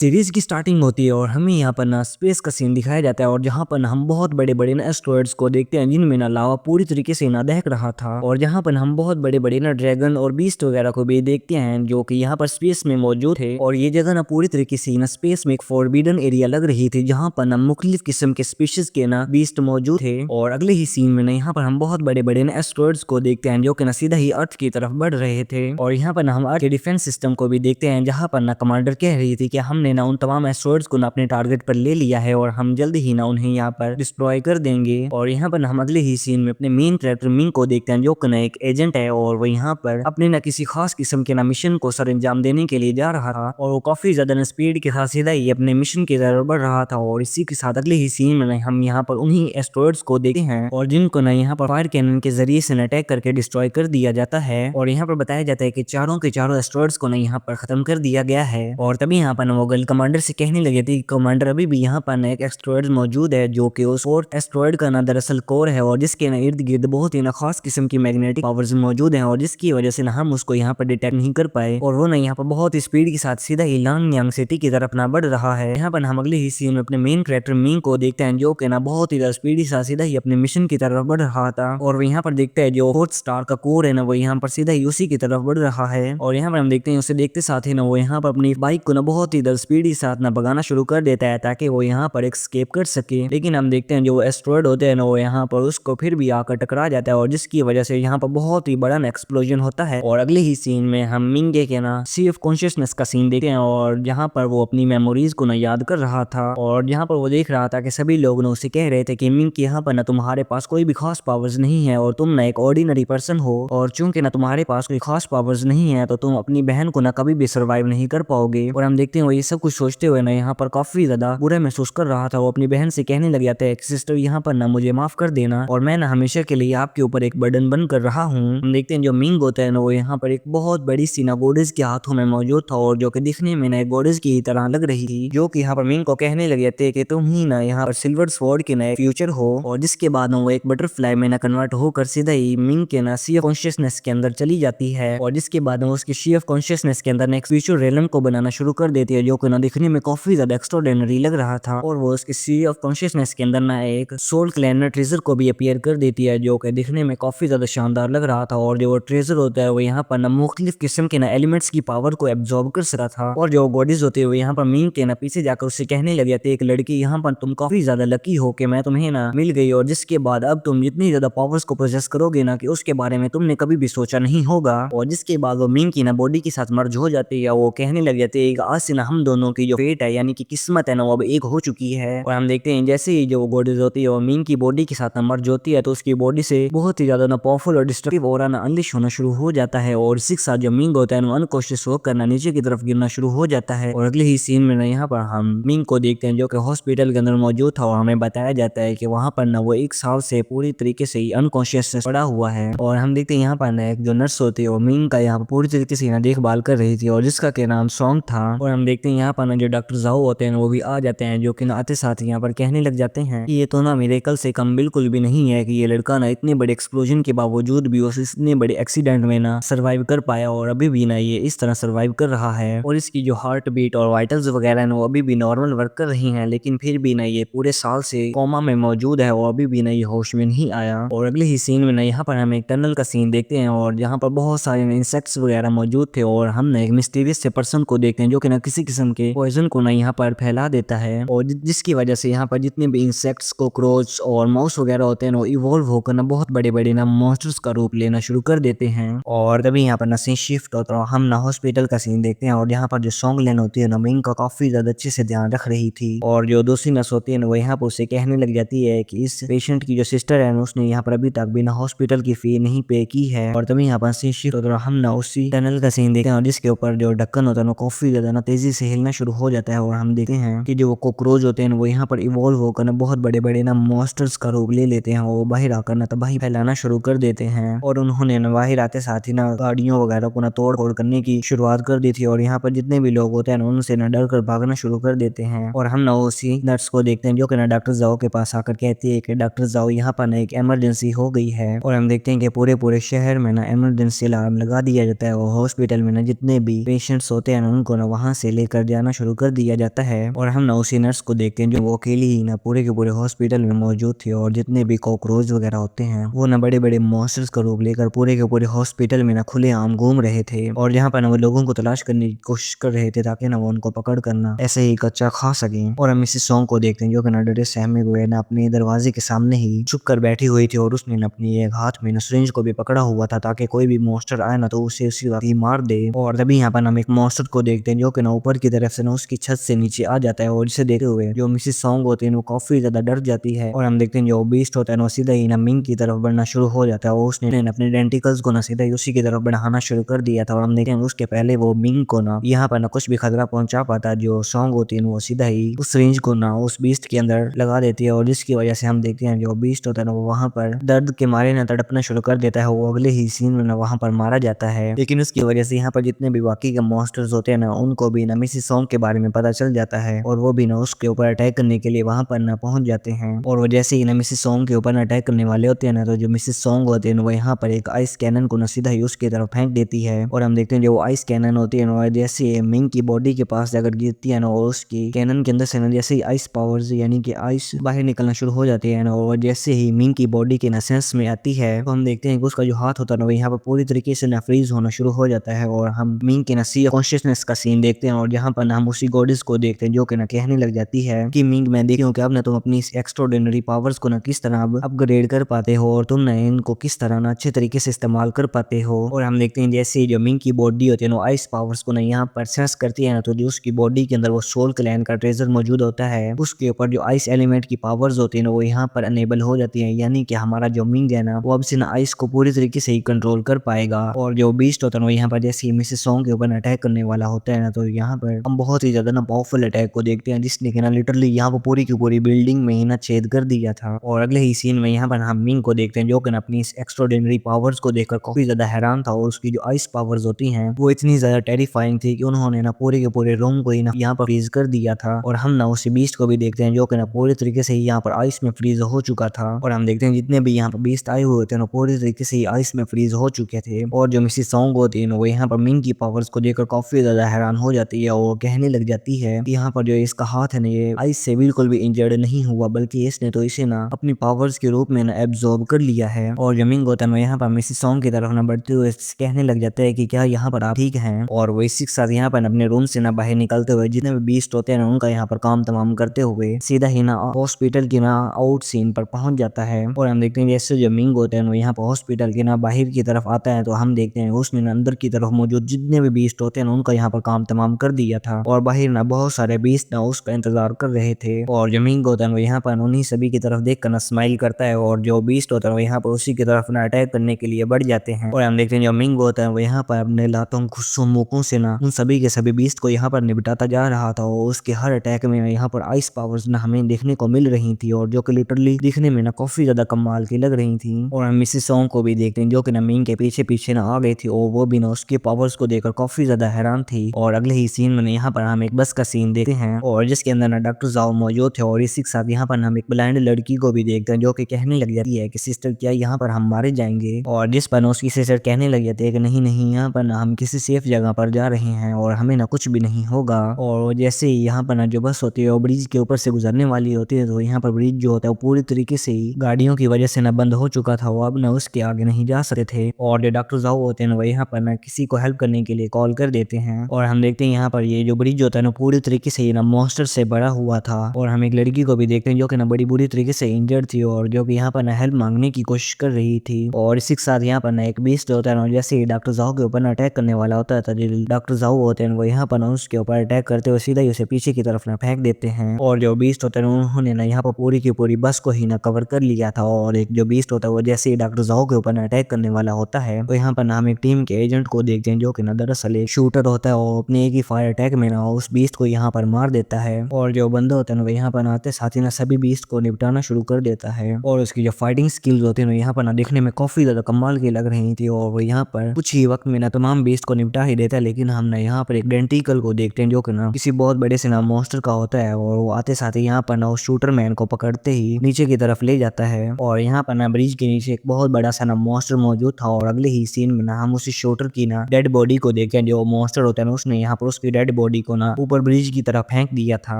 Series की starting होती है और हमें यहाँ पर ना स्पेस का सीन दिखाया जाता है और जहाँ पर ना हम बहुत बड़े बड़े ना एस्ट्रॉयड्स को देखते हैं जिनमें ना लावा पूरी तरीके से ना दहक रहा था। और जहाँ पर हम बहुत बड़े बड़े ना ड्रैगन और बीस्ट वगैरह को भी देखते हैं जो कि यहाँ पर स्पेस में मौजूद थे। और ये जगह ना पूरी तरीके से ना स्पेस में एक फॉरबिडन एरिया लग रही थी जहाँ पर ना मुख्तलिफ किस्म के स्पीशीज के ना बीस्ट मौजूद थे। और अगले ही सीन में ना यहाँ पर हम बहुत बड़े बड़े ना एस्ट्रॉयड्स को देखते हैं जो कि ना सीधा ही अर्थ की तरफ बढ़ रहे थे। और यहाँ पर ना हम अर्थ के डिफेंस सिस्टम को भी देखते हैं जहाँ पर ना कमांडर कह रही थी कि हमने ना उन तमाम एस्ट्रॉयड्स को ना अपने टारगेट पर ले लिया है और हम जल्द ही ना उन्हें यहाँ पर डिस्ट्रॉय कर देंगे। और यहाँ पर हम अगले ही सीन में अपने मेन कैरेक्टर मिंग को देखते हैं जो कि ना एक एजेंट है और वो यहाँ पर अपने ना किसी खास किस्म के ना मिशन को सर अंजाम देने के लिए जा रहा था। और वो काफी ज्यादा ना स्पीड के साथ सीधा ही अपने मिशन की तरफ बढ़ रहा था। और इसी के साथ अगले ही सीन में ना हम यहाँ पर उन्हीं एस्ट्रॉयड्स को देखते हैं और जिनको ना यहाँ पर फायर कैनन के जरिए से अटैक करके डिस्ट्रॉय कर दिया जाता है। और यहाँ पर बताया जाता है कि चारों के चारों एस्ट्रॉयड्स को ना यहाँ पर खत्म कर दिया गया है। और तभी यहाँ पर वो गर्ल कमांडर से कहने लगे थे कमांडर अभी भी यहाँ पर एक एस्ट्रॉयड मौजूद है जो कि उस फोर्थ एस्ट्रॉयड का ना दरअसल कोर है और जिसके ना इर्द गिर्द बहुत ही ना खास किस्म की मैग्नेटिक पावर्स मौजूद हैं और जिसकी वजह से ना हम उसको यहाँ पर डिटेक्ट नहीं कर पाए। और वो ना यहाँ पर बहुत ही स्पीड के साथ सीधा ही लांगयांग सिटी की तरफ ना बढ़ रहा है। यहाँ पर हम अगले ही सीन में अपने मेन कैरेक्टर मिंग को देखते हैं जो कि ना बहुत ही स्पीड के साथ सीधा ही अपने मिशन की तरफ बढ़ रहा था। और वो यहाँ पर देखते हैं जो फोर्थ स्टार का कोर है ना वो यहाँ पर सीधा ही उसी की तरफ बढ़ रहा है। और यहाँ पर हम देखते हैं उसे देखते साथ ही ना वो यहाँ पर अपनी बाइक को ना बहुत ही स्पीड के साथ ना भगाना शुरू कर देता है ताकि वो यहाँ पर एस्केप कर सके। लेकिन हम देखते हैं जो एस्ट्रॉयड होते हैं ना वो यहाँ पर उसको फिर भी आकर टकरा जाता है और जिसकी वजह से यहाँ पर बहुत ही बड़ा एक्सप्लोजन होता है। और अगले ही सीन में हम मिंगे के ना सी ऑफ कॉन्शियसनेस का सीन देखते हैं और जहाँ पर वो अपनी मेमोरीज को ना याद कर रहा था। और यहाँ पर वो देख रहा था कि सभी लोग ना उसे कह रहे थे कि मिंग यहाँ पर ना तुम्हारे पास कोई भी खास पावर्स नहीं है और तुम ना एक ऑर्डिनरी पर्सन हो और चूंकि ना तुम्हारे पास कोई खास पावर्स नहीं है तो तुम अपनी बहन को ना कभी भी सर्वाइव नहीं कर पाओगे। और हम देखते हैं वो ये सब कुछ सोचते हुए ना यहाँ पर काफी ज्यादा बुरा महसूस कर रहा था। वो अपनी बहन से कहने लग जाता है कि सिस्टर यहाँ पर ना मुझे माफ कर देना और मैं ना हमेशा के लिए आपके ऊपर एक बर्डन बन कर रहा हूँ। हम देखते हैं जो मिंग होता है ना वो यहाँ पर एक बहुत बड़ी सी ना गोडेस के हाथों में मौजूद था और जो कि दिखने में ना गोडेस की तरह लग रही थी जो कि यहाँ पर मिंग को कहने लग जाते हैं कि तुम ही ना यहाँ पर सिल्वर स्वॉर्ड के नए फ्यूचर हो। और जिसके बाद वो एक बटरफ्लाई में ना कन्वर्ट होकर सीधा ही मिंग के ना सी ऑफ कॉन्शियसनेस के अंदर चली जाती है। और जिसके बाद वो उसकी सी ऑफ कॉन्शियसनेस के अंदर एक फ्यूचर रेलम को बनाना शुरू कर देती है जो कि ना दिखने में काफी ज्यादा एक्स्ट्राऑर्डिनरी लग रहा था। और वो उसकी सी ऑफ कॉन्शियसनेस के अंदर ना एक सोल क्लैनर ट्रेजर को भी अपीयर कर देती है जो कि दिखने में काफी ज्यादा शानदार लग रहा था। और जो ट्रेजर होता है वो यहाँ पर ना मुख्तलिफ किस्म के ना एलिमेंट्स की पावर को एब्जॉर्ब कर सकता था। और जो गॉडेस होते हुए यहाँ पर मिंग के ना पीछे जाकर उससे कहने लग जाते एक लड़की यहाँ पर तुम काफी ज्यादा लकी हो कि मैं तुम्हें ना मिल गई और जिसके बाद अब तुम जितनी ज्यादा पावर्स को प्रोसेस करोगे ना कि उसके बारे में तुमने कभी भी सोचा नहीं होगा। और जिसके बाद वो मिंग की ना बॉडी के साथ मर्ज हो जाती है। वो कहने लग जाते हैं आज से ना हम दोनों की जो फेट है यानी कि किस्मत है ना वो अब एक हो चुकी है। और हम देखते हैं जैसे ही जो गॉडेस होती है वो मिंग की बॉडी के साथ मर्ज होती है तो उसकी बॉडी से बहुत ही ज्यादा ना पावरफुल और डिस्ट्रक्टिव ऑरा ना अनलिश होना शुरू हो जाता है। और इसी के साथ जो मिंग होता है अनकॉन्शियस होकर ना नीचे की तरफ गिरना शुरू हो जाता है। और अगले ही सीन में ना यहाँ पर हम मिंग को देखते हैं जो कि हॉस्पिटल के अंदर मौजूद था और हमें बताया जाता है कि वहाँ पर ना वो एक साल से पूरी तरीके से ही अनकॉन्शियस पड़ा हुआ है। और हम देखते हैं यहाँ पर ना एक जो नर्स होती है वो मिंग का यहाँ पर पूरी तरीके से यहाँ देखभाल कर रही थी और जिसका के नाम सॉन्ग था। और हम देखते हैं यहाँ पर ना जो डॉक्टर जाओ होते हैं वो भी आ जाते हैं जो कि ना आते साथ यहाँ पर कहने लग जाते हैं कि ये तो ना मेरे कल से कम बिल्कुल भी नहीं है कि ये लड़का ना इतने बड़े एक्सप्लोजन के बावजूद भी उस इतने बड़े एक्सीडेंट में ना सर्वाइव कर पाया और अभी भी ना ये इस तरह सर्वाइव कर रहा है। और इसकी जो हार्ट बीट और वाइटल्स वगैरह है वो अभी भी नॉर्मल वर्क कर रही हैं लेकिन फिर भी ना ये पूरे साल से कोमा में मौजूद है और अभी भी ना ये होश में नहीं आया। और अगले ही सीन में ना यहाँ पर हम एक टनल का सीन देखते हैं और यहाँ पर बहुत सारे इंसेक्ट्स वगैरह मौजूद थे और हम ना एक मिस्टीरियस से पर्सन को देखते हैं जो कि ना किसी किस्म के पॉइजन को ना यहाँ पर फैला देता है। और जिसकी वजह से यहाँ पर जितने भी इंसेक्ट्स कॉकरोच और माउस वगैरह होते हैं वो इवॉल्व होकर ना बहुत बड़े बड़े ना मॉन्स्टर्स का रूप लेना शुरू कर देते हैं। और तभी यहाँ पर ना सीन शिफ्ट होता है हम ना हॉस्पिटल का सीन देखते हैं और यहाँ पर जो सॉन्ग लेन होती है ना मिंग का काफी ज्यादा अच्छे से ध्यान रख रही थी। और जो दूसरी नर्स होती है ना वो यहाँ पर उसे कहने लग जाती है कि इस पेशेंट की जो सिस्टर है उसने यहाँ पर अभी तक बिना हॉस्पिटल की फी नहीं पे की है। और तभी यहाँ पर सीन शिफ्ट होता है हम ना उसी टनल का सीन देखते हैं और जिसके ऊपर जो ढक्कन होता है ना काफी ज्यादा ना तेजी से हिलना शुरू हो जाता है। और हम देखते हैं कि जो कॉकरोच होते हैं वो यहाँ पर इवॉल्व होकर ना बहुत बड़े बड़े ना मॉन्स्टर्स का रूप ले लेते हैं। वो बाहर आकर ना तबाही फैलाना शुरू कर देते हैं और उन्होंने ना बाहर आते साथ ही ना गाड़ियों वगैरह को ना तोड़ फोड़ करने की शुरुआत कर दी थी। और यहाँ पर जितने भी लोग होते हैं उनसे ना डर कर भागना शुरू कर देते हैं। और हम ना उसी नर्स को देखते हैं जो कि ना डॉक्टर जाओ के पास आकर कहती है कि डॉक्टर जाओ यहाँ पर ना एक इमरजेंसी हो गई है। और हम देखते हैं कि पूरे शहर में ना इमरजेंसी अलार्म लगा दिया जाता है और हॉस्पिटल में ना जितने भी पेशेंट्स होते हैं उनको ना वहां से लेकर दे आना शुरू कर दिया जाता है और हम ना उसी नर्स को देखते हैं जो वो अकेली ही ना पूरे के पूरे हॉस्पिटल में मौजूद थी और जितने भी कॉकरोच वगैरह होते हैं वो ना बड़े बड़े मॉन्स्टर्स का रूप लेकर पूरे के पूरे हॉस्पिटल में ना खुलेआम घूम रहे थे और जहाँ पर ना वो लोगों को तलाश करने की कोशिश कर रहे थे ताकि ना वो उनको पकड़ करना ऐसे ही कच्चा खा सकें। और हम मिसिस सॉन्ग को देखते हैं जो कि ना डरे सहमे हुए ना अपने दरवाजे के सामने ही छुप कर बैठी हुई थी और उसने ना अपनी एक हाथ में ना सिरिंज को भी पकड़ा हुआ था ताकि कोई भी मॉन्स्टर आए ना तो उसे उसी वक्त ही मार दे। और तभी यहाँ पर हम एक मॉन्स्टर को देखते हैं जो कि ना ऊपर की तरफ से ना उसकी छत से नीचे आ जाता है और इसे देखते हुए जो मिसिस सॉन्ग होती है वो काफी ज्यादा डर जाती है। और हम देखते हैं जो बीस्ट होता है वो सीधा ही ना मिंग की तरफ बढ़ना शुरू हो जाता है और उसने अपने डेंटिकल्स को ना सीधा ही उसी की तरफ बढ़ाना शुरू कर दिया था। और हम देखते हैं उसके पहले वो मिंग को ना यहाँ पर ना कुछ भी खतरा पहुंचा पाता जो सॉन्ग होती है वो सीधा ही उस रेंज को ना उस बीस्ट के अंदर लगा देती है और जिसकी वजह से हम देखते हैं जो बीस्ट होता है ना वो वहां पर दर्द के मारे ना तड़पना शुरू कर देता है। वो अगले ही सीन में ना वहां पर मारा जाता है लेकिन उसकी वजह से यहाँ पर जितने भी बाकी के मॉन्स्टर्स होते हैं ना उनको भी ना मिसिस सॉन्ग के बारे में पता चल जाता है और वो भी ना उसके ऊपर अटैक करने के लिए वहां पर ना पहुंच जाते हैं। और वो जैसे ही ना मिसिस सॉन्ग के ऊपर अटैक करने वाले होते हैं ना तो जो मिसिस सॉन्ग होते हैं वो यहाँ पर एक आइस कैनन को ना सीधा ही उसकी तरफ फेंक देती है। और हम देखते हैं जो आइस कैनन होती है ना जैसे मिंग की बॉडी के पास जाकर गिरती है ना और उसकी कैनन के अंदर से ना जैसे ही आइस पावर्स यानी कि आइस बाहर निकलना शुरू हो जाती है ना और जैसे ही मिंग की बॉडी के ना सेंस में आती है तो हम देखते हैं कि उसका जो हाथ होता है ना वो यहाँ पर पूरी तरीके से ना फ्रीज होना शुरू हो जाता है और हम मिंग के ना सी कॉन्शियसनेस का सीन देखते हैं और यहाँ पर ना हम उसी गॉडेस को देखते हैं जो कि ना कहने लग जाती है कि मिंग मैं देखती हूँ कि अब ना तुम अपनी इस एक्स्ट्राऑर्डिनरी पावर्स को ना किस तरह अब अपग्रेड कर पाते हो और तुम ना इनको किस तरह ना अच्छे तरीके से इस्तेमाल कर पाते हो। और हम देखते हैं जैसे जो मिंग की बॉडी होती है ना आइस पावर्स को ना यहाँ पर सेंस करती है ना तो जो उसकी बॉडी के अंदर वो सोल क्लैन का ट्रेजर मौजूद होता है उसके ऊपर जो आइस एलिमेंट की पावर्स होती है ना वो यहाँ पर अनेबल हो जाती है यानी कि हमारा जो मिंग है ना वो अब से ना आइस को पूरी तरीके से ही कंट्रोल कर पाएगा। और जो बीस्ट होता है ना वो यहाँ पर जैसे ही मिसेस सॉन्ग के ऊपर अटैक करने वाला होता है ना तो यहाँ पर हम बहुत ही ज्यादा ना पावरफुल अटैक को देखते हैं जिसने कि ना लिटरली यहाँ पर पूरी की पूरी बिल्डिंग में ही ना छेद कर दिया था। और अगले ही सीन में यहाँ पर हम मिंग को देखते हैं जो कि अपनी इस एक्स्ट्राऑर्डिनरी पावर्स को देखकर काफी ज्यादा हैरान था और उसकी जो आइस पावर्स होती हैं वो इतनी ज्यादा टेरिफाइंग थी कि उन्होंने ना पूरे के पूरे रूम को ही ना यहाँ पर फ्रीज कर दिया था। और हम ना उसी बीस्ट को भी देखते हैं जो कि ना पूरी तरीके से ही यहाँ पर आइस में फ्रीज हो चुका था। और हम देखते हैं जितने भी यहाँ पर बीस्ट आए हुए थे ना पूरी तरीके से ही आइस में फ्रीज हो चुके थे। और जो मिसिस सॉन्ग होती है ना वो यहाँ पर मिंग की पावर्स को देखकर काफी ज्यादा हैरान हो जाती है और कहने लग जाती है कि यहाँ पर जो इसका हाथ है ना ये आइस से बिल्कुल भी इंजर्ड नहीं हुआ बल्कि इसने तो इसे ना अपनी पावर्स के रूप में ना एब्जॉर्ब कर लिया है। और जो मिंग होता है ना यहाँ पर मिसिस सॉन्ग की तरफ ना बढ़ते हुए कहने लग जाता है कि क्या यहाँ पर आप ठीक हैं। और वो इसी के साथ यहाँ पर अपने रूम से ना बाहर निकलते हुए जितने भी बीस्ट होते हैं ना उनका यहाँ पर काम तमाम करते हुए सीधा ही ना हॉस्पिटल की ना आउट सीन पर पहुंच जाता है। और हम देखते हैं जैसे जो मिंग होते हैं यहाँ पर हॉस्पिटल के ना बाहर की तरफ आता है तो हम देखते हैं उसने ना अंदर की तरफ मौजूद जितने भी बीस्ट होते हैं ना उनका यहाँ पर काम तमाम कर दिया था और बाहर ना बहुत सारे बीस्ट ना उसका इंतजार कर रहे थे। और जो मिंग होता है यहाँ पर उन्हीं सभी की तरफ देख कर ना स्माइल करता है और जो बीस्ट होता है यहाँ पर उसी की तरफ ना अटैक करने के लिए बढ़ जाते हैं। और हम देखते हैं जो मिंग होता है वो यहाँ पर अपने लातों गुस्सों मुखों से ना उन सभी के सभी बीस्ट को यहाँ पर निपटाता जा रहा था और उसके हर अटैक में यहाँ पर आइस पावर्स ना हमें देखने को मिल रही थी और जो कि लिटरली दिखने में ना काफी ज्यादा कमाल की लग रही थी। और हम मिसिस सॉन्ग को भी देखते हैं जो कि ना मिंग के पीछे पीछे ना आ गई थी और वो भी ना उसके पावर्स को देखकर काफी ज्यादा हैरान थी। और अगले ही सीन में यहाँ पर हम एक बस का सीन देखते हैं और जिसके अंदर ना डॉक्टर जाओ मौजूद थे और इसी के साथ यहाँ पर हम एक ब्लाइंड लड़की को भी देखते हैं जो कि कहने लग जाती है कि सिस्टर क्या यहाँ पर हम मारे जाएंगे। और जिस पर उसकी सिस्टर कहने लग जाती है कि नहीं नहीं यहाँ पर ना हम किसी सेफ जगह पर जा रहे हैं और हमें ना कुछ भी नहीं होगा। और जैसे ही यहाँ पर ना जो बस होती है वो ब्रिज के ऊपर से गुजरने वाली होती है तो यहाँ पर ब्रिज जो होता है वो पूरी तरीके से ही गाड़ियों की वजह से ना बंद हो चुका था वो अब ना उसके आगे नहीं जा सकते थे। और जो डॉक्टर जाओ होते हैं वो यहाँ पर ना किसी को हेल्प करने के लिए कॉल कर देते हैं। और हम देखते हैं यहाँ पर ये जो ब्रिज होता है ना पूरी तरीके से ना मॉन्स्टर से भरा हुआ था। और हम एक लड़की को भी देखते हैं जो कि ना बड़ी बुरी तरीके से इंजर्ड थी और जो कि यहाँ पर ना हेल्प मांगने की कोशिश कर रही थी। और इसी के साथ यहाँ पर ना एक बीस्ट होता है ना जैसे ही डॉक्टर जाओ के ऊपर अटैक करने वाला होता है डॉक्टर जाओ होते हैं वो यहाँ पर ना उसके ऊपर अटैक करते हुए सीधा ही उसे पीछे की तरफ ना फेंक देते हैं। और जो बीस्ट होता है उन्होंने ना यहाँ पर पूरी की पूरी बस को ही ना कवर कर लिया था। और एक जो बीस्ट होता है वो जैसे ही डॉक्टर जाओ के ऊपर अटैक करने वाला होता है तो यहाँ पर ना हम एक टीम के एजेंट को देखते हैं जो कि ना दरअसल एक शूटर होता है और अपने एक ही फायर अटैक में ना उस बीस्ट को यहाँ पर मार देता है। और जो बंदा होता है ना वो यहाँ पर आते साथ ही ना सभी बीस्ट को निपटाना शुरू कर देता है। और उसकी जो फाइटिंग स्किल्स होती है ना यहाँ पर ना देखने में काफी ज्यादा कमाल की लग रही थी और वो यहाँ पर कुछ ही वक्त में ना तमाम बीस्ट को निपटा ही देता है। लेकिन हम ना यहाँ पर एक डेंटिकल को देखते हैं जो कि ना किसी बहुत बड़े से ना मॉन्स्टर का होता है और वो आते साथ ही यहाँ पर ना उस शूटर मैन को पकड़ते ही नीचे की तरफ ले जाता है। और यहाँ पर ना ब्रिज के नीचे एक बहुत बड़ा सा ना मॉन्स्टर मौजूद था और अगले ही सीन में ना हम उसी शूटर की ना डेड बॉडी को देखते हैं। जो मॉन्स्टर होता है ना उसने यहाँ पर उसकी डेड बॉडी को ना ऊपर ब्रिज की तरफ फेंक दिया था।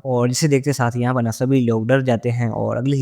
और जिसे देखते साथ यहाँ पर ना सभी लोग डर जाते हैं और अगले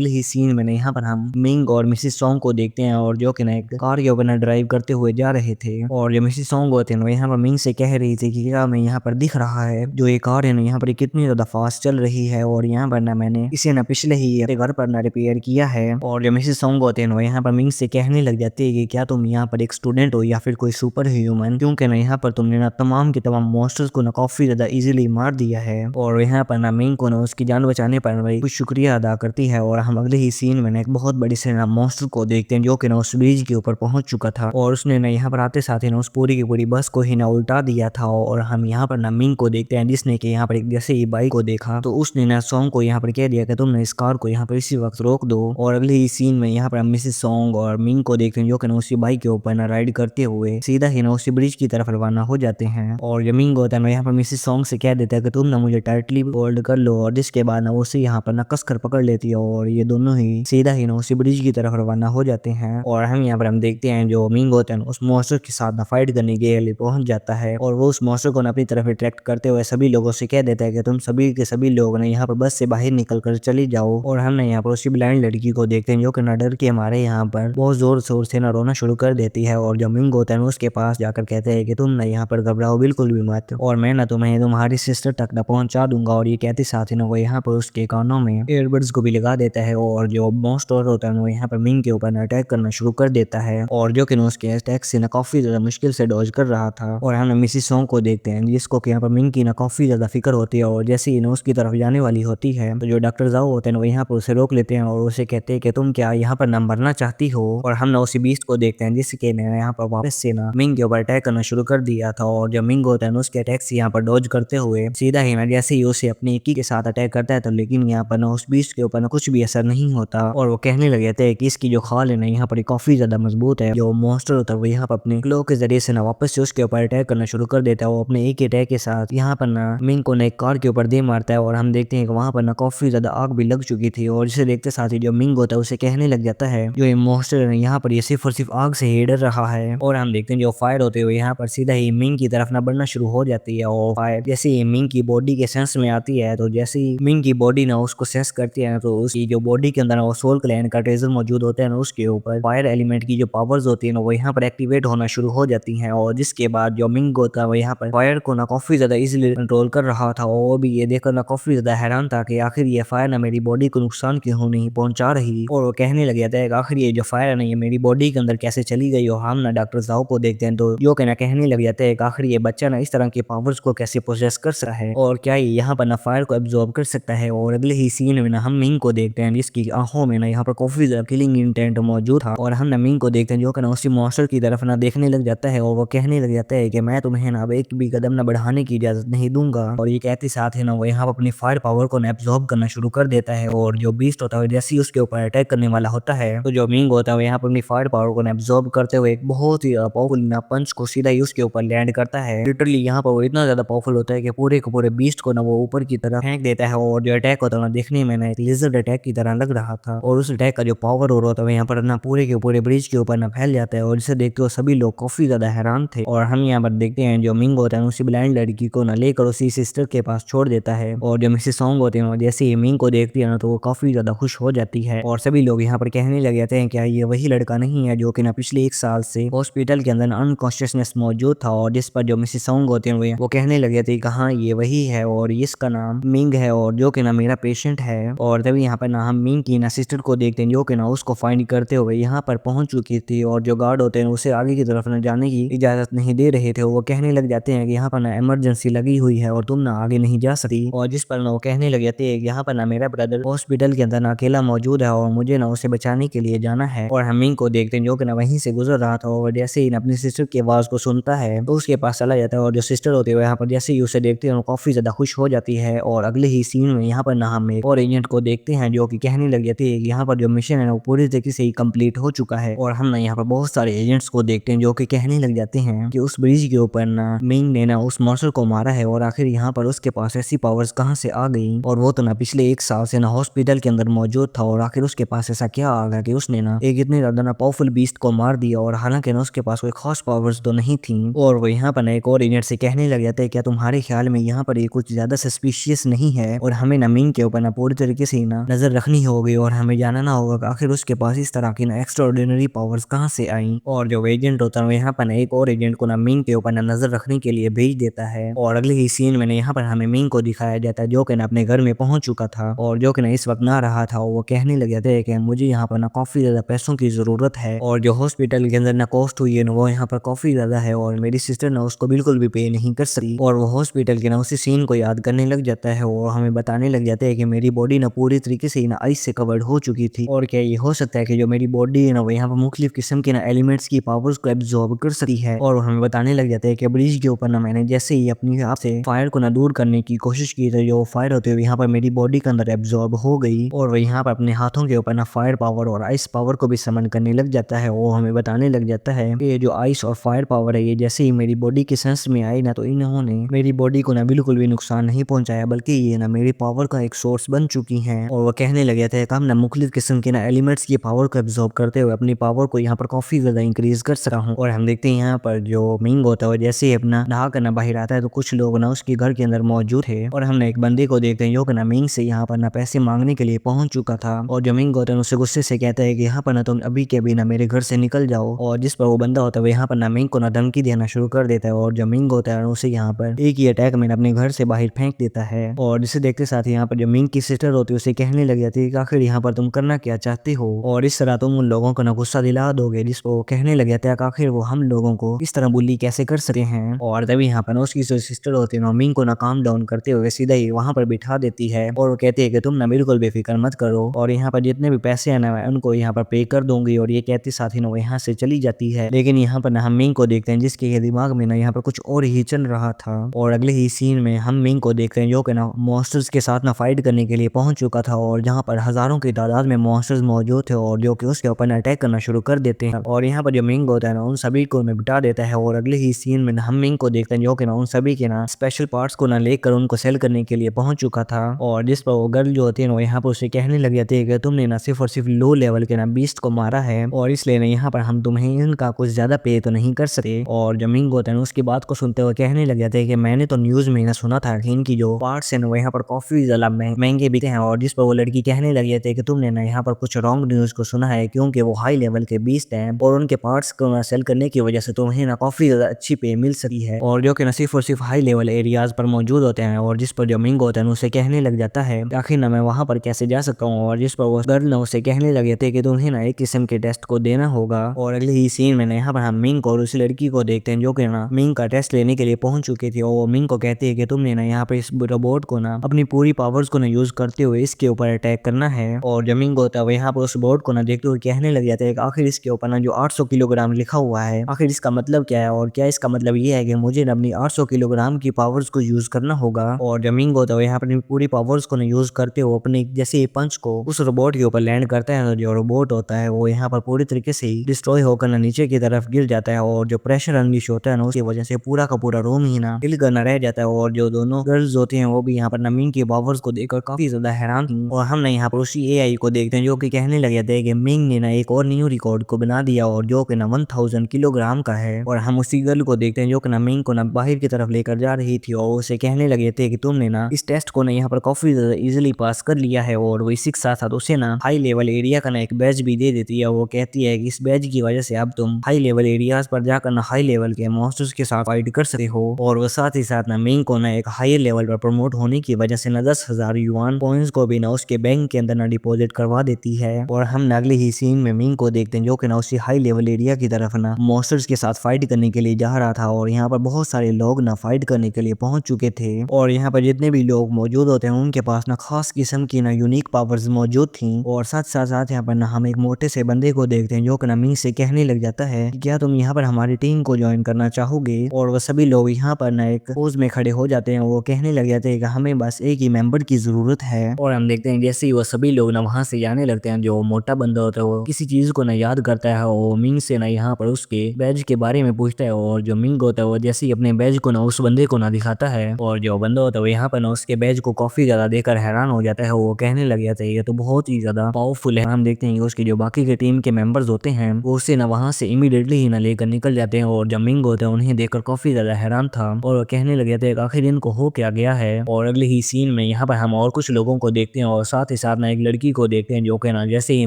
ही सीन में ना यहाँ पर हम मिंग और मिसिस सॉन्ग को देखते हैं और जो कि ना एक कार के ऊपर ना ड्राइव करते हुए जा रहे थे। और जो मिसिस सॉन्ग होते हैं ना यहाँ पर मिंग से कह रही थी कि क्या मैं यहाँ पर दिख रहा है जो ये कार है ना यहाँ पर कितनी ज्यादा फास्ट चल रही है और यहाँ पर ना मैंने इसे ना पिछले ही अपने घर पर ना रिपेयर किया है। और जो मिसिस सॉन्ग होते हैं ना यहाँ पर मिंग से कहने लग जाते हैं कि क्या तुम यहाँ पर एक स्टूडेंट हो या फिर कोई सुपर ह्यूमन, क्योंकि ना यहाँ पर तुमने ना तमाम के तमाम मॉन्स्टर्स को ना काफी ज्यादा इजीली मार दिया है। और यहाँ पर ना मिंग को ना उसकी जान बचाने पर भाई कुछ शुक्रिया अदा करती है। और हम अगले ही सीन में ना एक बहुत बड़ी से ना मॉन्स्टर को देखते हैं जो कि ना उस ब्रिज के ऊपर पहुंच चुका था और उसने ना यहाँ पर आते साथ ही ना उस पूरी की पूरी बस को ही ना उल्टा दिया था। और हम यहाँ पर ना मिंग को देखते हैं जिसने कि यहाँ पर एक जैसे ही बाइक को देखा तो उसने ना सॉन्ग को यहाँ पर कह दिया कि तुमने इस कार को यहाँ पर इसी वक्त रोक दो। और अगले ही सीन में यहाँ पर हम मिसेस सॉन्ग और मिंग को देखते हैं जो कि ना उसी बाइक के ऊपर ना राइड करते हुए सीधा ही ना उसी ब्रिज की तरफ रवाना हो जाते हैं। और जो मिंग होता है ना यहाँ पर मिसेस सॉन्ग से कह देता है कि तुम ना मुझे टाइटली होल्ड कर लो और जिसके बाद ना उसे यहाँ पर ना कस कर पकड़ लेती है और ये दोनों ही सीधा ही ना उसी ब्रिज की तरफ रवाना हो जाते हैं। और हम यहाँ पर हम देखते हैं जो मिंग होता है उस मॉन्स्टर के साथ ना फाइट करने के लिए पहुंच जाता है और वो उस मॉन्स्टर को अपनी तरफ अट्रैक्ट करते हुए सभी लोगों से कह देता है कि तुम सभी के सभी लोग ने यहाँ पर बस से बाहर निकल कर चली जाओ। और हमने यहाँ पर उसी ब्लाइंड लड़की को देखते हैं जो कि ना डर के हमारे यहाँ पर बहुत जोर शोर से ना रोना शुरू कर देती है। और जो मिंग होता है उसके पास जाकर कहते हैं कि तुम ना यहाँ पर घबराओ बिल्कुल भी मत और मैं ना तुम्हें तुम्हारी सिस्टर तक ना पहुंचा दूंगा। और ये कहते साथ ही ना वो यहाँ पर उसके कानों में एयरबड्स को भी लगा देता है और जो मॉन्स्टर होता है वो यहाँ पर मिंग के ऊपर अटैक करना शुरू कर देता है और जो कि उसके अटैक से ना काफी ज्यादा मुश्किल से डॉज कर रहा था। और हम मिसिस सॉन्ग को देखते हैं जिसको कि यहाँ पर मिंग की ना काफी ज्यादा फिक्र होती है और जैसे ही ना उसकी तरफ जाने वाली होती है तो जो डॉक्टर जाओ होते हैं वो यहाँ पर उसे रोक लेते हैं और उसे कहते हैं कि तुम क्या यहाँ पर ना मरना चाहती हो। और हम ना उसी बीस्ट को देखते हैं जिसके ने यहाँ पर वापस से ना मिंग के ऊपर अटैक करना शुरू कर दिया था। और जो मिंग होता है उसके अटैक से यहाँ पर डॉज करते हुए सीधा ही ना जैसे ही उसे अपनी इक्की के साथ अटैक करता है तो लेकिन यहाँ पर ना उस बीस्ट के ऊपर ना कुछ भी असर नहीं होता और वो कहने लगे थे कि इसकी जो खाल है ना यहाँ पर काफी ज्यादा मजबूत है। जो मॉन्स्टर होता है वो यहाँ पर अपने क्लो के जरिए से ना वापस से उसके ऊपर अटैक करना शुरू कर देता है। वो अपने एक अटैक के साथ यहाँ पर ना मिंग को ना एक कार के ऊपर दे मारता है और हम देखते हैं कि वहाँ पर ना काफी ज्यादा आग भी लग चुकी थी। और जिसे देखते साथ ही जो मिंग होता है उसे कहने लग जाता है जो ये मॉन्स्टर है यहाँ पर ये सिर्फ और सिर्फ आग से ही डर रहा है। और हम देखते हैं जो फायर होते हुए यहाँ पर सीधा ही मिंग की तरफ ना बढ़ना शुरू हो जाती है और फायर जैसे ही मिंग की बॉडी के सेंस में आती है तो जैसे ही मिंग की बॉडी ना उसको सेंस करती है तो उसकी जो बॉडी के अंदर वो सोल क्लैन का ट्रेजर मौजूद होता है ना उसके ऊपर फायर एलिमेंट की जो पावर्स होती है ना वो यहाँ पर एक्टिवेट होना शुरू हो जाती हैं। और जिसके बाद जो मिंग होता है वो यहाँ पर फायर को ना काफी ज्यादा इजीली कंट्रोल कर रहा था और वो भी ये देखकर ना काफी ज्यादा हैरान था कि आखिर ये फायर ना मेरी बॉडी को नुकसान क्यों नहीं पहुंचा रही। और वो कहने लग जाता है कि आखिर ये जो फायर है ना ये मेरी बॉडी के अंदर कैसे चली गई। और हम ना डॉक्टर जाओ को देखते हैं तो जो कहना कहने लग जाता है कि आखिर ये बच्चा ना इस तरह के पावर्स को कैसे प्रोसेस कर सकता है और क्या ये यहाँ पर ना फायर को एब्जॉर्ब कर सकता है। और अगले ही सीन में ना हम मिंग को देखते हैं जिसकी आंखों में ना यहाँ पर काफी ज्यादा किलिंग इंटेंट मौजूद था। और हम ना मिंग को देखते हैं जो कि ना उसी मॉन्स्टर की तरफ ना देखने लग जाता है और वो कहने लग जाता है कि मैं तुम्हें ना अब एक भी कदम ना बढ़ाने की इजाजत नहीं दूंगा। और ये कहते साथ है ना वो यहाँ पर अपनी फायर पावर को ना एब्जॉर्ब करना शुरू कर देता है और जो बीस्ट होता है जैसे ही उसके ऊपर अटैक करने वाला होता है तो जो मिंग होता है वो यहाँ पर अपनी फायर पावर को एब्जॉर्ब करते हुए एक बहुत ही पावरफुल ना पंच को सीधा ही उसके ऊपर लैंड करता है। लिटरली यहाँ पर वो इतना ज्यादा पावरफुल होता है कि पूरे के पूरे बीस्ट को ना वो ऊपर की तरफ फेंक देता है। और जो अटैक होता है ना देखने में ना एक लिजर्ड अटैक की तरह लग रहा था और उस अटैक का जो पावर हो रहा था यहाँ पर ना पूरे के पूरे ब्रिज के ऊपर ना फैल जाता है और इसे देखते हुए सभी लोग काफी ज्यादा हैरान थे। और हम यहाँ पर देखते हैं जो मिंग होता है उसी ब्लाइंड लड़की को ना लेकर उसी सिस्टर के पास छोड़ देता है। और जो मिसेस सॉन्ग होते हैं जैसे ही मिंग को देखती है ना तो वो काफी ज्यादा खुश हो जाती है और सभी लोग यहाँ पर कहने लग जाते हैं क्या ये वही लड़का नहीं है जो कि ना पिछले 1 साल से हॉस्पिटल के अंदर अनकॉन्शियसनेस मौजूद था। और जिस पर जो मिसेस सॉन्ग होते हैं वो कहने लगे थे कहाँ ये वही है और इसका नाम मिंग है और जो कि ना मेरा पेशेंट है। और तभी यहाँ पर ना हम मिंग की ना सिस्टर को देखते हैं जो कि ना उसको फाइंड करते हुए यहाँ पर पहुंच चुकी थी और जो गार्ड होते हैं उसे आगे की तरफ न जाने की इजाजत नहीं दे रहे थे। वो कहने लग जाते हैं कि यहाँ पर ना इमरजेंसी लगी हुई है और तुम ना आगे नहीं जा सकती। और जिस पर ना वो कहने लग जाते हैं कि यहाँ पर ना मेरा ब्रदर हॉस्पिटल के अंदर ना अकेला मौजूद है और मुझे ना उसे बचाने के लिए जाना है। और हम मिंग को देखते हैं जो कि ना वहीं से गुजर रहा था और जैसे ही अपनी सिस्टर की आवाज को सुनता है तो उसके पास चला जाता है। और जो सिस्टर होती है यहाँ पर जैसे ही उसे देखते हैं काफी ज्यादा खुश हो जाती है। और अगले ही सीन में यहाँ पर ना हम एक और एजेंट को देखते हैं जो कि कहने लग जाती है कि यहाँ पर जो मिशन है वो पूरी तरीके से ही कंप्लीट हो चुका है। और हम ना यहाँ पर बहुत सारे एजेंट्स को देखते हैं जो कि कहने लग जाते हैं कि उस ब्रिज के ऊपर ना मिंग ने ना उस मॉन्स्टर को मारा है और आखिर यहाँ पर उसके पास ऐसी पावर्स कहाँ से आ गई और वो तो ना पिछले 1 साल से ना हॉस्पिटल के अंदर मौजूद था और आखिर उसके पास ऐसा क्या आ गया कि उसने ना एक इतने ज्यादा ना पावरफुल बीस्ट को मार दिया। और हालांकि ना उसके पास कोई खास पावर्स तो नहीं थी। और वो यहाँ पर ना एक और एजेंट से कहने लग जाता है क्या तुम्हारे ख्याल में यहाँ पर ये कुछ ज्यादा सस्पिशियस नहीं है और हमें ना मिंग के ऊपर ना पूरी तरीके से ना नजर रखनी होगी और हमें जानना होगा कि आखिर उसके पास इस तरह की ना एक्स्ट्रा ऑर्डिनरी पावर्स कहाँ से आई। और जो एजेंट होता है यहाँ पर ना एक और एजेंट को ना मिंग के ऊपर ना नजर रखने के लिए भेज देता है और अगले ही सीन में यहाँ पर हमें मिंग को दिखाया जाता है जो कि ना अपने घर में पहुंच चुका था और जो कि ना इस वक्त ना रहा था। वो कहने लग जाता है कि मुझे यहाँ पर ना काफी ज्यादा पैसों की जरूरत है और जो हॉस्पिटल के अंदर ना कॉस्ट हुई है ना वो यहाँ पर काफी ज्यादा है और मेरी सिस्टर ना उसको बिल्कुल भी पे नहीं कर सकी। और वो हॉस्पिटल के ना उसी सीन को याद करने लग जाता है और हमें बताने लग जाता है कि मेरी बॉडी ना पूरी तरीके से ना आइस से कवर्ड हो चुकी थी और क्या ये हो सकता है कि जो मेरी बॉडी है ना वो यहाँ पर मुख्तलिफ किस्म के ना एलिमेंट्स की पावर्स को एब्जॉर्ब कर सकती है। और हमें बताने लग जाता है कि ब्रिज के ऊपर ना मैंने जैसे ही अपनी आप से फायर को ना दूर करने की कोशिश की तो जो फायर होते हुए यहाँ पर मेरी बॉडी के अंदर एब्जॉर्ब हो गई और वो यहाँ पर अपने हाथों के ऊपर ना फायर पावर और आइस पावर को भी समन करने लग जाता है। वो हमें बताने लग जाता है कि ये जो आइस और फायर पावर है ये जैसे ही मेरी बॉडी के सेंस में आई ना तो इन्होंने मेरी बॉडी को ना बिल्कुल भी नुकसान नहीं पहुंचाया बल्कि ये ना मेरी पावर का एक सोर्स बन चुकी है। और वो कहने लग जाता है कि हम ना मुख्तलिफ किस्म के ना एलिमेंट्स की पावर को एब्जॉर्ब करते हुए अपनी पावर को यहाँ पर काफी ज्यादा इंक्रीज कर सका हूँ। और हम देखते हैं यहाँ पर जो मिंग होता है जैसे ही अपना नहा कर ना बाहर आता है तो कुछ लोग ना उसके घर के अंदर मौजूद थे और हमने एक बंदे को देखते हैं जो कि ना मिंग से यहाँ पर ना पैसे मांगने के लिए पहुंच चुका था। और जो मिंग होता है उससे गुस्से से कहता है कि यहाँ पर ना तुम अभी के अभी ना मेरे घर से निकल जाओ। और जिस पर वो बंदा होता है यहाँ पर ना मिंग को ना धमकी देना शुरू कर देता है और जो मिंग होता है उसे यहाँ पर एक ही अटैक में अपने घर से बाहर फेंक देता है। और जिसे देखते साथ यहाँ पर जो मिंग की सिस्टर होती है उसे कहने लग जाती है कि आखिर यहाँ पर तुम करना क्या चाहते हो और इस तरह तुम उन लोगों को ना गुस्सा दिला दोगे। जिस पर वो कहने लग जाता है कि आखिर वो हम लोगों को इस तरह बुली कैसे कर सकते हैं। और तभी यहाँ पर उसकी जो सिस्टर होती है मिंग को ना काम डाउन करते हुए सीधा ही वहां पर बिठा देती है और वो कहती है कि तुम ना बिल्कुल बेफिक्र मत करो और यहाँ पर जितने भी पैसे है ना मैं उनको यहाँ पर पे कर दूंगी। और ये कहते साथ ही ना वो यहाँ से चली जाती है। लेकिन यहाँ पर ना हम मिंग को देखते हैं जिसके दिमाग में ना यहाँ पर कुछ और ही चल रहा था। और अगले ही सीन में हम मिंग को देखते हैं जो कि ना मॉन्स्टर्स के साथ ना फाइट करने के लिए पहुंच चुका था और जहाँ पर हजारों की तादाद में मॉन्स्टर्स मौजूद थे और जो कि उसके ऊपर अटैक करना शुरू कर देते हैं। और यहाँ पर जो मिंग होता है ना उन सभी को मैं बिठा देता है और अगले ही सीन में हम मिंग को देखते हैं जो कि ना उन सभी के ना स्पेशल पार्ट्स को ना लेकर उनको सेल करने के लिए पहुंच चुका था। और जिस पर वो गर्ल जो होती है ना यहाँ पर उसे कहने लग जाती है कि तुमने ना सिर्फ और सिर्फ लो लेवल के ना बीस्ट को मारा है और इसलिए ना यहाँ पर हम तुम्हें इनका कुछ ज्यादा पे तो नहीं कर सकते। और जो मिंग होता है उसकी बात को सुनते हुए कहने लग जाते हैं कि मैंने तो न्यूज में ना सुना था कि इनकी जो पार्ट्स है ना वो यहाँ पर काफी ज्यादा महंगे बिकते हैं। और जिस पर वो लड़की कहने लग जाती है कि तुमने ना यहाँ पर कुछ रॉन्ग न्यूज को सुना है क्योंकि वो हाई लेवल के बीस्ट हैं और उनके पार्ट्स को ना सेल करने की वजह से तुम्हें ना काफी ज्यादा अच्छी पे मिल सकी है और जो कि ना सिर्फ और सिर्फ हाई लेवल एरियाज पर मौजूद होते हैं। और जिस पर जो मिंग होता है उसे कहने लग जाता है आखिर ना मैं वहां पर कैसे जा सकता हूँ। और जिस पर वो गर्ल ना उसे कहने लग जाते हैं कि तुम्हें ना एक किस्म के टेस्ट को देना होगा। और अगले ही सीन में ना यहाँ पर हम मिंग और उस लड़की को देखते हैं जो कि ना मिंग का टेस्ट लेने के लिए पहुंच चुकी थी। और वो मिंग को कहती है कि तुमने ना यहाँ पर इस रोबोट को ना अपनी पूरी पावर्स को ना यूज करते हुए इसके ऊपर अटैक करना है। और जो मिंग होता है वो यहाँ पर उस बोर्ड को ना देखते हुए कहने लग जाते हैं आखिर इसके ऊपर ना जो 800 किलोग्राम लिखा हुआ है आखिर इसका मतलब क्या है और क्या इसका मतलब ये है कि मुझे अपनी 800 किलोग्राम की पावर्स को यूज करना होगा। और जो मिंग होता है यहाँ पर पूरी पावर्स को ना यूज करते हुए अपने जैसे ही पंच को उस रोबोट के ऊपर लैंड करता है तो जो रोबोट होता है वो यहाँ पर पूरी तरीके से ही डिस्ट्रॉय होकर ना नीचे की तरफ गिर जाता है। और जो प्रेशर अनलिश होता है ना उसकी वजह से पूरा का पूरा रूम ही ना हिल कर ना रह जाता है। और जो दोनों गर्ल्स होती हैं वो भी यहाँ पर ना मिंग की पावर्स को देखकर काफी ज्यादा हैरान थी। और हम ना यहाँ पर उसी एआई को देखते हैं जो कि कहने लग जाते हैं कि मिंग ने ना एक और न्यू रिकॉर्ड को बना दिया और जो कि ना 1000 किलोग्राम का है। और हम उसी गर्ल को देखते हैं जो कि ना मिंग को ना बाहर की तरफ लेकर जा रही थी और उसे कहने लगे थे कि तुमने ना इस टेस्ट को ना यहाँ पर काफी ज्यादा इजीली पास कर लिया है। और वो इसी के साथ साथ उसे ना हाई लेवल एरिया का ना एक बैज भी दे देती है। वो कहती है कि इस बैज की वजह से अब तुम हाई लेवल एरियाज पर जाकर ना हाई लेवल के मॉन्स्टर्स के साथ फाइट कर सकते हो। और वो साथ ही साथ ना मिंग को ना एक हाई लेवल पर प्रमोट होने की वजह से ना 10,000 युआन पॉइंट्स को भी ना उसके बैंक के अंदर ना डिपॉजिट करवा देती है। और हम अगले ही सीन में मिंग को देखते हैं जो कि ना उसी हाई लेवल एरिया की तरफ ना मॉन्स्टर्स के साथ फाइट करने के लिए जा रहा था। और यहाँ पर बहुत सारे लोग ना फाइट करने के लिए पहुंच चुके थे और यहाँ पर जितने भी लोग मौजूद होते हैं उनके पास ना खास किस्म की ना यूनिक पावर्स मौजूद थी। और साथ साथ साथ यहाँ पर ना हम एक मोटे से बंदे को देखते हैं जो कि ना मिंग से कहने लग जाता है कि क्या तुम यहाँ पर हमारी टीम को ज्वाइन करना चाहोगे। और वह सभी लोग यहाँ पर ना एक पोज में खड़े हो जाते हैं। वो कहने लग जाते हैं कि हमें बस एक ही मेंबर की जरूरत है। और हम देखते हैं जैसे ही वो सभी लोग ना वहां से जाने लगते हैं जो मोटा बंदा होता है वो किसी चीज को ना याद करता है और मिंग से ना यहाँ पर उसके बैज के बारे में पूछता है। और जो मिंग होता है वो जैसे ही अपने बैज को ना उस बंदे को ना दिखाता है और जो बंदा होता है वो यहाँ पर ना उसके बैज को काफी ज्यादा देखकर हैरान हो जाता है। वो कहने लग जाता है ये तो बहुत ही ज्यादा पावरफुल है। हम देखते हैं कि उसके जो बाकी के टीम के मेंबर्स होते हैं वो उससे ना वहां से इमीडिएटली ही ना लेकर निकल जाते हैं और जो मिंग होता है उन्हें देखकर काफी ज्यादा हैरान हैरान था और वो कहने लगे थे आखिर इनको हो क्या गया है। और अगले ही सीन में यहाँ पर हम और कुछ लोगों को देखते हैं और साथ ही साथ ना एक लड़की को देखते हैं जो कि ना जैसे ही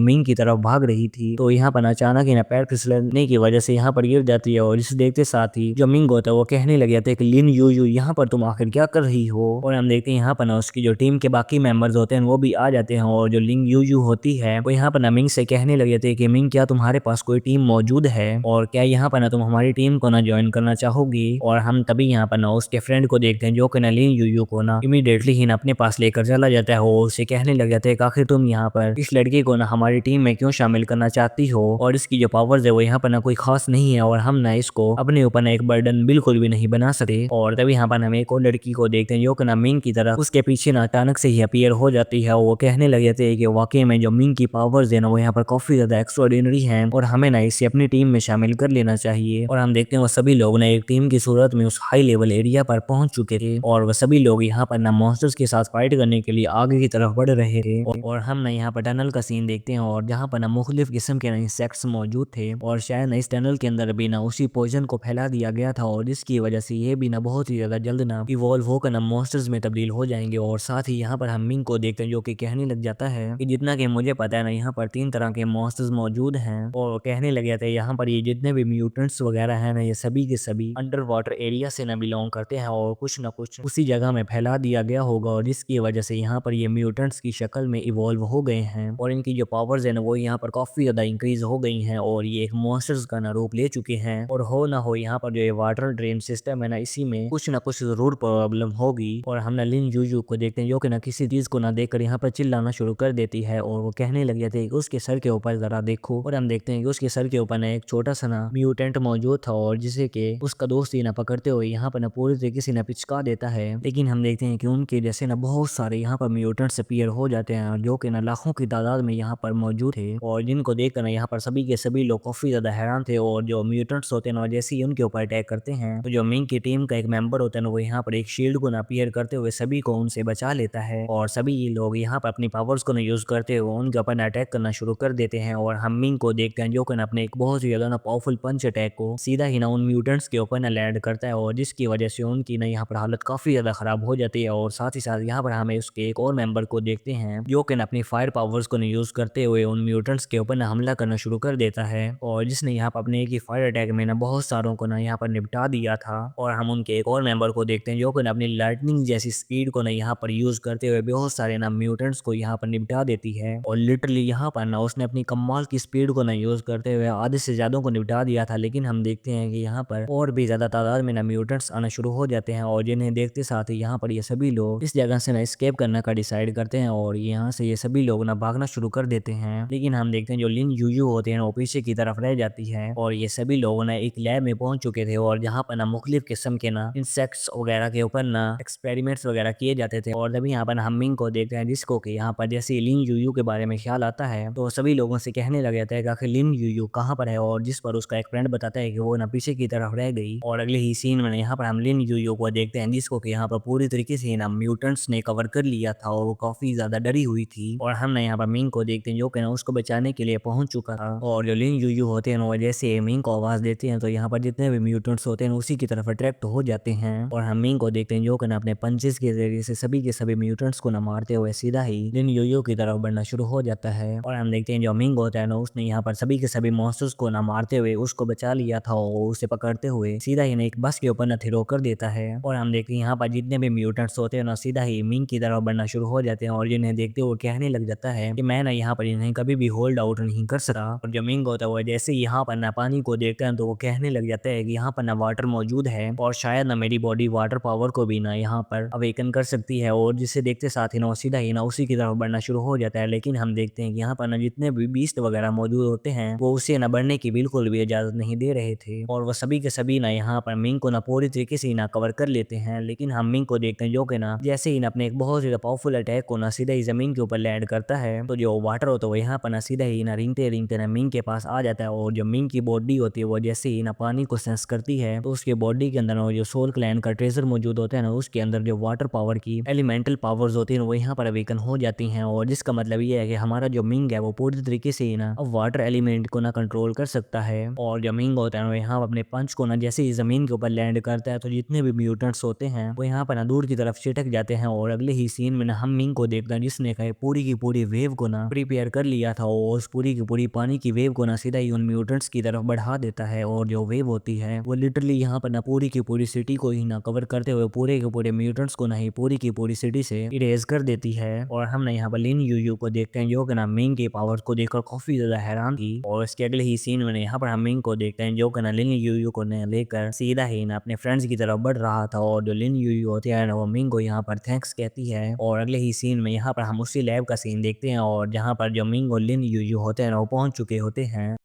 मिंग की तरफ भाग रही थी तो यहाँ पर अचानक ही ना पैर फिसलने की वजह से यहाँ पर गिर जाती है। और इसे देखते साथ ही जो मिंग होता है वो कहने लग जाता है कि लिन यू यू यहाँ पर तुम आखिर क्या कर रही हो। और हम देखते हैं यहाँ पर ना उसकी जो टीम के बाकी मेंबर्स होते हैं वो भी आ जाते हैं और जो लिंग यू यू होती है वो यहाँ पर ना मिंग से कहने लग जाते हैं कि मिंग क्या तुम्हारे पास कोई टीम मौजूद है और क्या यहाँ पर ना तुम हमारी टीम को ना ज्वाइन करना चाहोगी। और हम तभी यहाँ पर ना उसके फ्रेंड को देखते हैं जो कि ना लिंग यू यू को ना इमीडिएटली ही ना अपने पास लेकर चला जाता है और उसे कहने लग जाते हैं कि आखिर तुम यहाँ पर इस लड़की को ना हमारी टीम में क्यों शामिल करना चाहती हो और इसकी जो पावर्स है वो यहाँ पर ना कोई खास नहीं है और हम ना इसको अपने ऊपर ना एक बर्डन बिल्कुल भी नहीं बना सकते। और तभी यहाँ पर हम एक और लड़की को देखते हैं जो कि ना मिंग की तरह उसके पीछे ना अचानक से ही अपीयर हो जाती है। वो कहने लग जाते हैं कि वाकई में जो मिंग की पावर्स है ना वो यहाँ पर काफी ज्यादा एक्स्ट्राऑर्डिनरी है और हमें ना इसे अपनी टीम में शामिल कर लेना चाहिए। और हम देखते हैं वो सभी लोग ना एक टीम की सूरत में उस हाई लेवल एरिया पर पहुंच चुके थे और वह सभी लोग यहाँ पर ना मॉन्स्टर्स के साथ फाइट करने के लिए आगे की तरफ बढ़ रहे थे। और हम ना यहाँ पर टनल का सीन देखते हैं और जहाँ पर ना मुख्तलिफ किस्म के इंसेक्ट्स मौजूद थे और शायद ना इस टनल के अंदर भी ना उसी पॉइजन को फैला दिया गया था और जिसकी वजह से ये भी ना बहुत ही ज्यादा जल्द ना इवॉल्व होकर ना मॉन्स्टर्स में तब्दील हो जाएंगे। और साथ ही यहाँ पर हम मिंग को देखते हैं जो कि कहने लग जाता है कि जितना कि मुझे पता है ना यहाँ पर 3 तरह के मॉन्स्टर्स मौजूद हैं और कहने लग जाते हैं यहाँ पर ये जितने भी म्यूटेंट्स वगैरह हैं ना ये सभी के सभी अंडर वाटर एरिया से ना बिलोंग करते हैं और कुछ ना कुछ उसी जगह में फैला दिया गया होगा और जिसकी वजह से यहाँ पर ये म्यूटेंट्स की शक्ल में इवॉल्व हो गए हैं और इनकी जो पावर्स है ना वो यहाँ पर काफी ज्यादा इंक्रीज हो गई हैं और ये एक मॉन्स्टर्स का ना रूप ले चुके हैं। और हो ना हो यहाँ पर जो ये वाटर ड्रेन सिस्टम है ना इसी में कुछ ना कुछ जरूर प्रॉब्लम होगी। और हम ना लिन यूजू को देखते हैं जो कि ना किसी चीज को ना देखकर यहाँ पर चिल्लाना शुरू कर देती है और वो कहने लग जाती है कि उसके सर के ऊपर जरा देखो। और हम देखते हैं कि उसके सर के ऊपर ना एक छोटा सा ना म्यूटेंट मौजूद था और जिसे कि उसका दोस्त ही ना पकड़ते हुए यहाँ पर ना पूरी तरीके से ना पिचका देता है। लेकिन हम देखते हैं कि उनके जैसे ना बहुत सारे यहाँ पर म्यूटेंट्स अपीयर हो जाते हैं जो कि ना लाखों की तादाद में यहाँ पर मौजूद थे और जिनको देखकर ना यहाँ पर सभी के सभी लोग काफी ज्यादा हैरान थे। और जो म्यूटेंट्स होते हैं ना जैसे ही उनके ऊपर अटैक करते हैं तो जो मिंग की टीम का एक मेंबर होता है ना वो यहाँ पर एक शील्ड को ना अपीयर करते हुए सभी को उनसे बचा लेता है और सभी ये लोग यहाँ पर अपनी पावर्स को ना यूज करते हुए उनके ऊपर अटैक करना शुरू कर देते हैं। और हम मिंग को देखते हैं जो कि अपने एक बहुत ही ज्यादा ना पावरफुल पंच अटैक को सीधा ही ना उन म्यूटेंट्स के ऊपर ना लैंड करता है और जिसकी वजह से उनकी ना यहाँ पर हालत काफी ज्यादा खराब हो जाती है। और साथ ही साथ यहाँ पर हमें उसके एक और मेंबर को देखते हैं जो कि अपनी फायर पावर्स को यूज करते हुए उन म्यूटेंट्स के ऊपर ना हमला करना शुरू कर देता है और जिसने यहाँ पर अपने एक ही फायर अटैक में ना बहुत सारों को ना यहाँ पर निपटा दिया था। और हम उनके एक और मेंबर को देखते हैं जो कि अपनी लाइटनिंग जैसी स्पीड को ना यहाँ पर यूज करते हुए बहुत सारे ना म्यूटेंट्स को यहाँ पर निपटा देती है और लिटरली यहाँ पर ना उसने अपनी कमाल की स्पीड को ना यूज करते हुए आधे से ज्यादा को निपटा दिया था। लेकिन हम देखते हैं कि यहाँ पर और भी ज्यादा तादाद में ना म्यूटेंट्स आना शुरू हो जाते हैं और जिन्हें देखते साथ ही यहाँ पर ये सभी लोग इस जगह से ना एस्केप करने का डिसाइड करते हैं और यहाँ से ये सभी लोग ना भागना शुरू कर देते हैं। लेकिन हम देखते हैं जो लिन यूयू होते हैं वो पीछे की तरफ रह जाती है और ये सभी लोग ना एक लैब में पहुंच चुके थे और जहाँ पर ना मुख्तलिफ किस्म के ना इंसेक्ट्स वगैरह के ऊपर ना एक्सपेरिमेंट्स वगैरह किए जाते थे। और तभी यहाँ पर हम मिंग को देखते हैं जिसको कि यहाँ पर जैसे लिन यूयू के बारे में ख्याल आता है तो सभी लोगों से कहने लग जाता है कि आखिर लिन यूयू कहाँ पर है और जिस पर उसका एक फ्रेंड बताता है कि वो ना पीछे की तरफ रह गई। और अगले ही सीन में यहाँ पर हम लिन यूयू को देखते हैं जिसको कि यहाँ पर पूरी तरीके से ना म्यूटेंट्स ने कवर कर लिया था और वो काफी ज्यादा डरी हुई थी। और हम ना यहाँ पर मिंग को देखते हैं जो कि ना उसको बचाने के लिए पहुंच चुका था और जो लिन यूयू होते हैं वो जैसे मिंग को आवाज देते हैं तो यहाँ पर जितने भी म्यूटेंट्स होते हैं उसी की तरफ अट्रैक्ट हो जाते हैं। और हम मिंग को देखते हैं जो कि ना अपने पंचेस के जरिए से सभी के सभी म्यूटेंट्स को ना मारते हुए सीधा ही लिन यूयू की तरफ बढ़ना शुरू हो जाता है। और हम देखते हैं जो मिंग होता है ना उसने यहाँ पर सभी के सभी मॉन्स्टर्स को ना मारते हुए उसको बचा लिया था और उसे पकड़ते हुए सीधा ही एक बस के ऊपर ना थ्रो कर देता है। और हम देखते हैं यहाँ पर जितने भी म्यूटेंट्स होते हैं ना सीधा ही मिंग की तरफ बढ़ना शुरू हो जाते हैं और जिन्हें देखते हुए कहने लग जाता है कि मैं ना यहाँ पर इन्हें कभी भी होल्ड आउट नहीं कर सकता। और जो मिंग होता है वो जैसे ही यहाँ पर ना पानी को देखता है तो वो कहने लग जाता है कि यहाँ पर ना वाटर मौजूद है और शायद ना मेरी बॉडी वाटर पावर को भी ना यहाँ पर अवेकन कर सकती है। और जिसे देखते साथ ही ना सीधा ही ना उसी की तरफ बढ़ना शुरू हो जाता है। लेकिन हम देखते हैं कि यहाँ पर ना जितने भी बीस्ट वगैरह मौजूद होते हैं वो उसे ना बढ़ने की बिल्कुल भी इजाजत नहीं दे रहे थे और वह सभी के सभी ना यहाँ पर मिंग को ना पूरी तरीके से ना कवर कर लेते हैं। लेकिन हम मिंग को देखते हैं जो कि ना जैसे ही ना अपने एक बहुत ज्यादा पावरफुल अटैक को ना सीधा ही जमीन के ऊपर लैंड करता है तो जो वाटर होता है वो यहाँ पर ना सीधा ही ना रिंगते रिंगते ना मिंग के पास आ जाता है। और जो मिंग की बॉडी होती है वो जैसे ही ना पानी को सेंस करती है तो उसके बॉडी के अंदर जो सोल क्लैन का ट्रेजर मौजूद होता है ना उसके अंदर जो वाटर पावर की एलिमेंटल पावर्स होती है वो यहाँ पर अवेकन हो जाती हैं। और जिसका मतलब ये है कि हमारा जो मिंग है वो पूरी तरीके से ही ना अब वाटर एलिमेंट को ना कंट्रोल कर सकता है। और जो मिंग होता है वो यहाँ अपने पंच को ना जैसे ही जमीन के ऊपर लैंड करता है तो जितने भी म्यूटेंट्स होते हैं वो यहाँ पर ना दूर की तरफ छिटक जाते हैं और अगले ही सीन में ना हम मिंग को देखते हैं जिसने कहे पूरी की पूरी वेव को ना प्रिपेयर कर लिया था और उस पूरी की पूरी पानी की वेव को ना सीधा ही उन म्यूटेंट्स की तरफ बढ़ा देता है और जो वेव होती है वो लिटरली यहाँ पर ना पूरी की पूरी सिटी को ही ना कवर करते हुए पूरे के पूरे म्यूटेंट्स को ना ही पूरी की पूरी सिटी से इरेज कर देती है। और हम ना यहाँ पर लिन यूयू को देखते हैं जो कि ना मिंग के पावर्स को देखकर काफी ज्यादा हैरान थी और इसके अगले ही सीन में यहाँ पर हम मिंग को देखते हैं जो कि ना लिन यूयू को लेकर सीधा ही ना अपने फ्रेंड्स की तरफ बढ़ रहा था और जो लिन यूयू होती है ना वो मिंग को यहाँ पर थैंक्स कहती है। और अगले ही सीन में यहाँ पर हम उसी लैब का सीन देखते हैं और जहाँ पर जो मिंग और लिन यूयू होते हैं ना वो पहुंच चुके होते हैं।